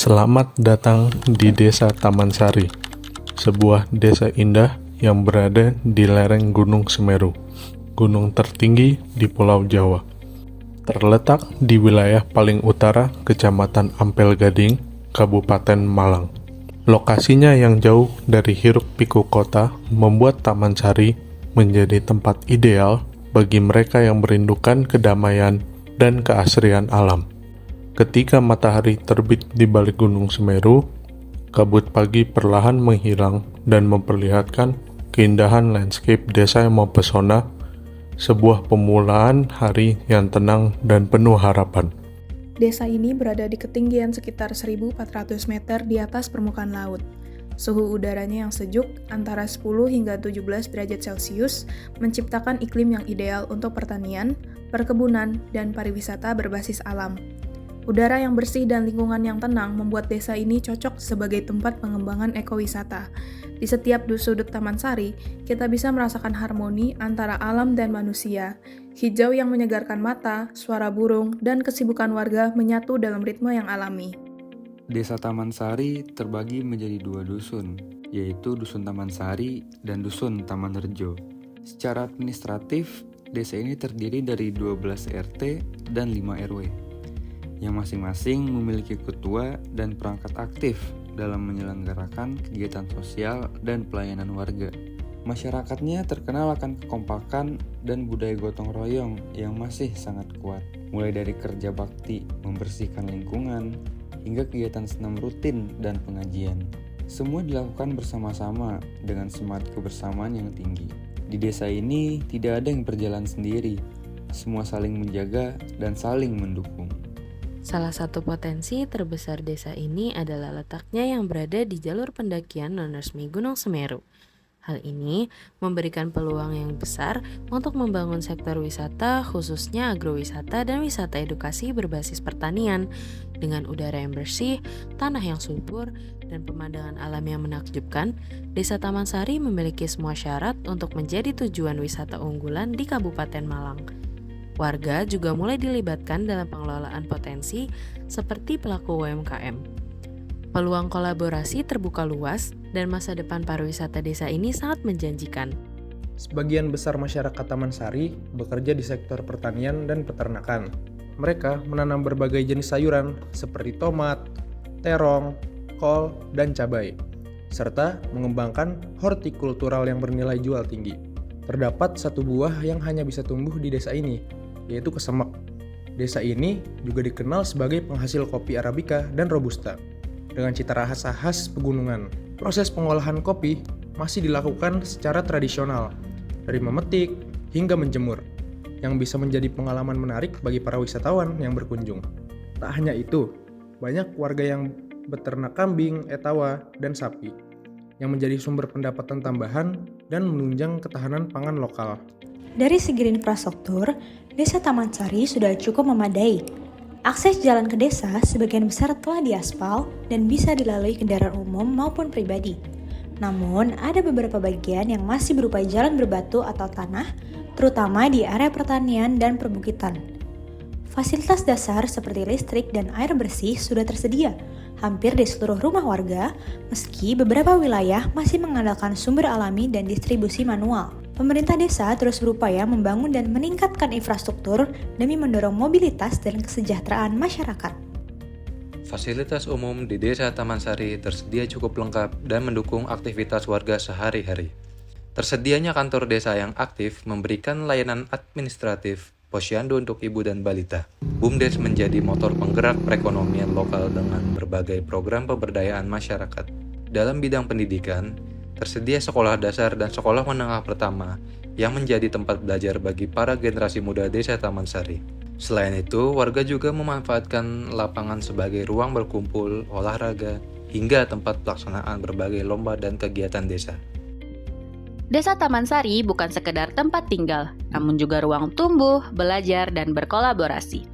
Selamat datang di Desa Taman Sari, sebuah desa indah yang berada di lereng Gunung Semeru, gunung tertinggi di Pulau Jawa. Terletak di wilayah paling utara Kecamatan Ampel Gading, Kabupaten Malang. Lokasinya yang jauh dari hiruk-pikuk kota membuat Taman Sari menjadi tempat ideal bagi mereka yang merindukan kedamaian dan keasrian alam. Ketika matahari terbit di balik Gunung Semeru, kabut pagi perlahan menghilang dan memperlihatkan keindahan landscape desa yang mempesona, sebuah pemulaan hari yang tenang dan penuh harapan. Desa ini berada di ketinggian sekitar 1.400 meter di atas permukaan laut. Suhu udaranya yang sejuk, antara 10 hingga 17 derajat Celcius, menciptakan iklim yang ideal untuk pertanian, perkebunan, dan pariwisata berbasis alam. Udara yang bersih dan lingkungan yang tenang membuat desa ini cocok sebagai tempat pengembangan ekowisata. Di setiap sudut Taman Sari, kita bisa merasakan harmoni antara alam dan manusia. Hijau yang menyegarkan mata, suara burung, dan kesibukan warga menyatu dalam ritme yang alami. Desa Taman Sari terbagi menjadi dua dusun, yaitu Dusun Taman Sari dan Dusun Taman Rejo. Secara administratif, desa ini terdiri dari 12 RT dan 5 RW. Yang masing-masing memiliki ketua dan perangkat aktif dalam menyelenggarakan kegiatan sosial dan pelayanan warga. Masyarakatnya terkenal akan kekompakan dan budaya gotong royong yang masih sangat kuat, mulai dari kerja bakti membersihkan lingkungan hingga kegiatan senam rutin dan pengajian. Semua dilakukan bersama-sama dengan semangat kebersamaan yang tinggi. Di desa ini tidak ada yang berjalan sendiri, semua saling menjaga dan saling mendukung. Salah satu potensi terbesar desa ini adalah letaknya yang berada di jalur pendakian non-resmi Gunung Semeru. Hal ini memberikan peluang yang besar untuk membangun sektor wisata, khususnya agrowisata dan wisata edukasi berbasis pertanian. Dengan udara yang bersih, tanah yang subur, dan pemandangan alam yang menakjubkan, Desa Taman Sari memiliki semua syarat untuk menjadi tujuan wisata unggulan di Kabupaten Malang. Warga juga mulai dilibatkan dalam pengelolaan potensi seperti pelaku UMKM. Peluang kolaborasi terbuka luas dan masa depan pariwisata desa ini sangat menjanjikan. Sebagian besar masyarakat Taman Sari bekerja di sektor pertanian dan peternakan. Mereka menanam berbagai jenis sayuran seperti tomat, terong, kol, dan cabai, serta mengembangkan hortikultural yang bernilai jual tinggi. Terdapat satu buah yang hanya bisa tumbuh di desa ini, yaitu kesemek. Desa ini juga dikenal sebagai penghasil kopi Arabica dan Robusta, dengan cita rasa khas pegunungan. Proses pengolahan kopi masih dilakukan secara tradisional, dari memetik hingga menjemur, yang bisa menjadi pengalaman menarik bagi para wisatawan yang berkunjung. Tak hanya itu, banyak warga yang beternak kambing, etawa, dan sapi, yang menjadi sumber pendapatan tambahan dan menunjang ketahanan pangan lokal. Dari segi infrastruktur, Desa Taman Sari sudah cukup memadai. Akses jalan ke desa sebagian besar telah diaspal dan bisa dilalui kendaraan umum maupun pribadi. Namun, ada beberapa bagian yang masih berupa jalan berbatu atau tanah, terutama di area pertanian dan perbukitan. Fasilitas dasar seperti listrik dan air bersih sudah tersedia hampir di seluruh rumah warga, meski beberapa wilayah masih mengandalkan sumber alami dan distribusi manual. Pemerintah desa terus berupaya membangun dan meningkatkan infrastruktur demi mendorong mobilitas dan kesejahteraan masyarakat. Fasilitas umum di Desa Taman Sari tersedia cukup lengkap dan mendukung aktivitas warga sehari-hari. Tersedianya kantor desa yang aktif memberikan layanan administratif, posyandu untuk ibu dan balita. BUMDes menjadi motor penggerak perekonomian lokal dengan berbagai program pemberdayaan masyarakat. Dalam bidang pendidikan, tersedia sekolah dasar dan sekolah menengah pertama yang menjadi tempat belajar bagi para generasi muda Desa Taman Sari. Selain itu, warga juga memanfaatkan lapangan sebagai ruang berkumpul, olahraga, hingga tempat pelaksanaan berbagai lomba dan kegiatan desa. Desa Taman Sari bukan sekedar tempat tinggal, namun juga ruang tumbuh, belajar, dan berkolaborasi.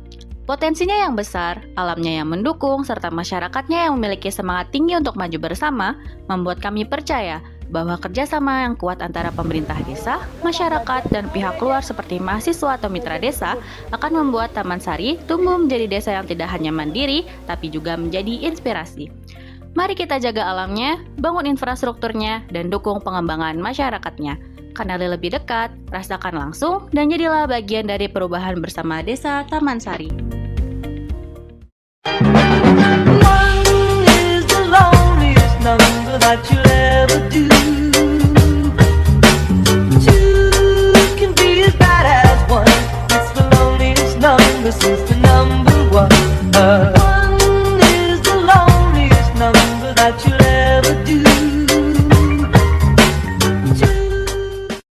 Potensinya yang besar, alamnya yang mendukung, serta masyarakatnya yang memiliki semangat tinggi untuk maju bersama, membuat kami percaya bahwa kerjasama yang kuat antara pemerintah desa, masyarakat, dan pihak luar seperti mahasiswa atau mitra desa akan membuat Taman Sari tumbuh menjadi desa yang tidak hanya mandiri, tapi juga menjadi inspirasi. Mari kita jaga alamnya, bangun infrastrukturnya, dan dukung pengembangan masyarakatnya. Kenali lebih dekat, rasakan langsung, dan jadilah bagian dari perubahan bersama Desa Taman Sari. That you'll ever do. Two can be as bad as one. It's the loneliest number since the number one.